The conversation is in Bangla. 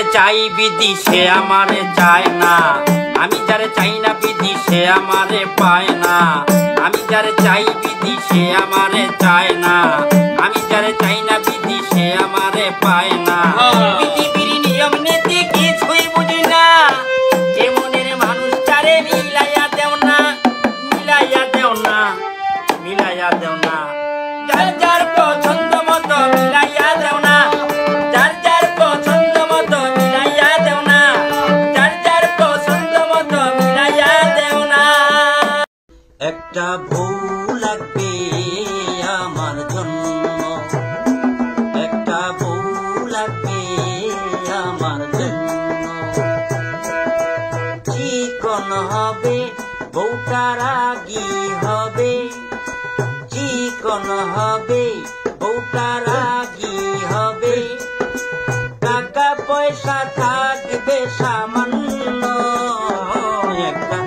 যারে চাই বিধি সে আমারে চায় না, আমি যারে চাই না বিধি সে আমারে পায় না। আমি যারে চাই বিধি সে আমারে চায় না, আমি যারে চাই না বিধি সে আমারে পায় না। পৃথিবীর নিয়ম নীতি কিছুই বুঝি না, যে মনের মানুষটারে মিলাইয়া দেও না, মিলাইয়া দেও না, মিলাইয়া দেও না। যার যার পছন্দ মতো মিলাইয়া দেও না, যার যার পছন্দ মতো মিলাইয়া দেও না, যার যার পছন্দ মতো মিলাইয়া দেও না। একটা বউ লাগবে আমার জন্য, একটা বউ লাগবে আমার জন্য। চিকন হবে বউটা রাগী হবে, চিকন হবে বউটা রাগী হবে। টাকা পয়সা থাকবে সামান্য, একটা